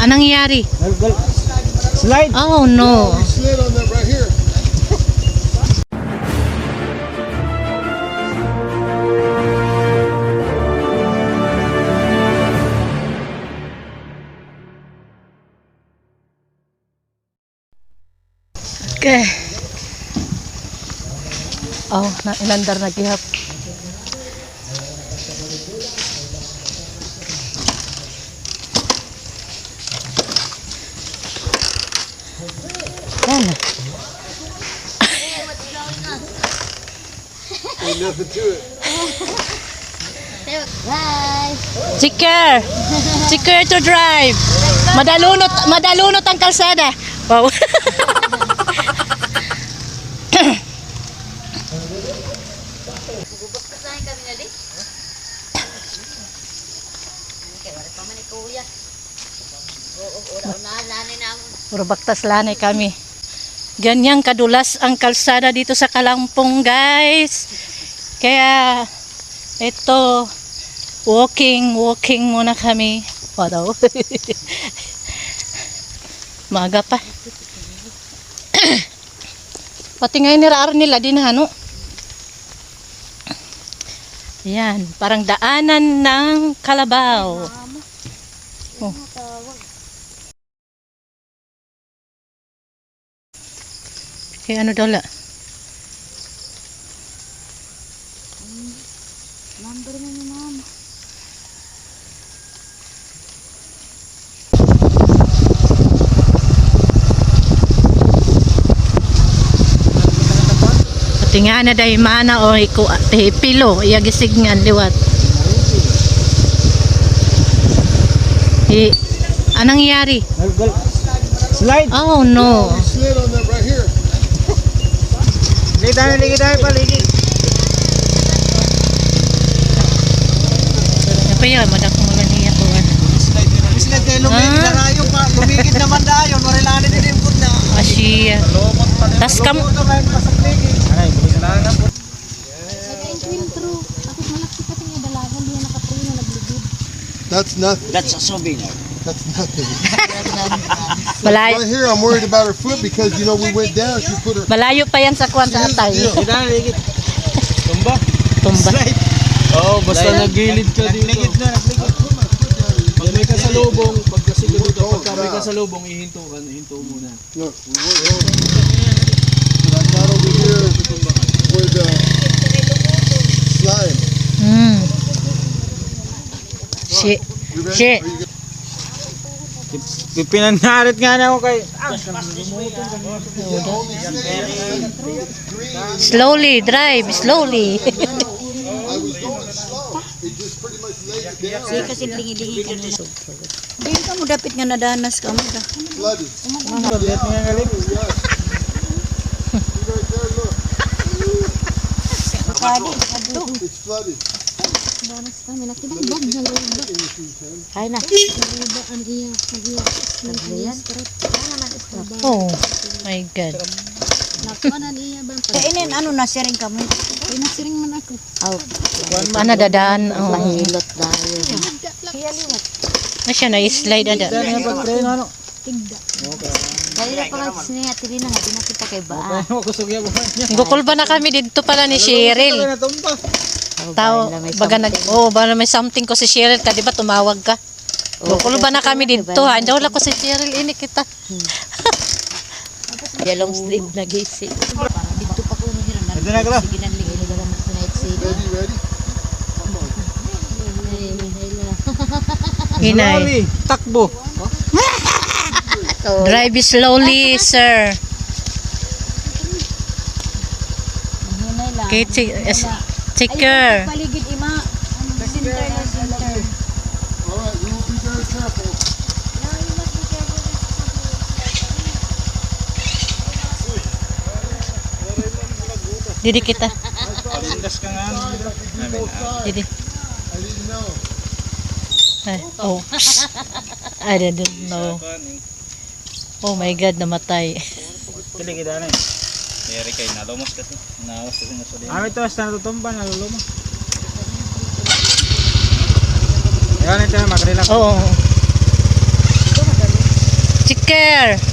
Anong nangyari? Slide. Oh no. We slid on that right here. Okay. Oh, ilandar na gihap. Yan. Ain't nothing to it. Bye. Chicker. Chicker to drive. Madalunot ang kalsada. Wow. Kusahin kami na di. Okay, wala pa man ni kuya. Unahan namin. Puro baktas lanay kami. Ganyang kadulas ang kalsada dito sa Kalampong, guys. Kaya ito walking muna kami. Wow. Maga pa. Pati ngayon niraar nila din ano. Yan, parang daanan ng Kalabaw. Oh. Kaya ano daw la? Number na ni mama. Pati nga na dahi mana o iku pilo iyagisignan liwat. Anong nangyari? Slide. Oh no. We slid on that right here. Ligi tayo pa, ligi. Apa ya madak mo lang niya ko. Slide kayo lumigid na rayo pa. Lumigid naman dayon. Marilanin din yung food na. Asya. Tas kam Ay, bumis na lang po. That's nothing. That's a souvenir. That's nothing. malayo, Right here, I'm worried about her foot because you know we went down. She put her. malayo pa yan sa kwan sa atay. Ligi tayo, ligi. Tumba. Tumba. Slide. Oo, basta nagilid ka dito. Nagligid na, nagligid. Pag may kasalubong, pag kasi ganito, pagka may kasalubong, ihinto muna. Look, we went over. But I got over here where the slide. Si You ready? Si. Are you good? Pinanarit nga na ako kay... slowly drive, slowly. I was going slow. It just pretty much laid it down. Sige kasi lingi-lingi ka nila. Hindi ka mo dapit nga nadanas ka mo ka. Flooded. Bihat nga galing. See right there, look. It's flooded. Ay na. Oh my God. Kainin ano na siring kami. Ay na siring man ako. Aw. Ano dadaan? Oh. Mahilot dayo. Na siya na slide ada. Pagpreno ano? Dali na pala siniya tiri na nga di na kita kay ba. Kusog yan mo. Gukul ba na kami dito pala ni Cheryl? Natumba. Tao, baga baga may something ko si Cheryl ka, di ba tumawag ka? Gukul ba na kami dito ha? Andiyan wala ko si Cheryl, ini kita. Yalong sleep na gising. Dito pa ko nihiran na. Ito na ka. Sige nang lingi na naman tonight see. Ready, ready? Hinay. Takbo. Drive slowly, sir. Okay, checker. Paligid ima. Center na center. All right, we will be very careful. Didi kita. Palindas ka nga. Didi. I didn't know. Oh. I didn't know. Oh my God, namatay. Kiligid na eh. Mayari kayo, nalumos kasi. Nawas kasi nasulihan. Ami to, hasta natutumba, naluluma. Ayan ito, magrelax. Oo. Take care.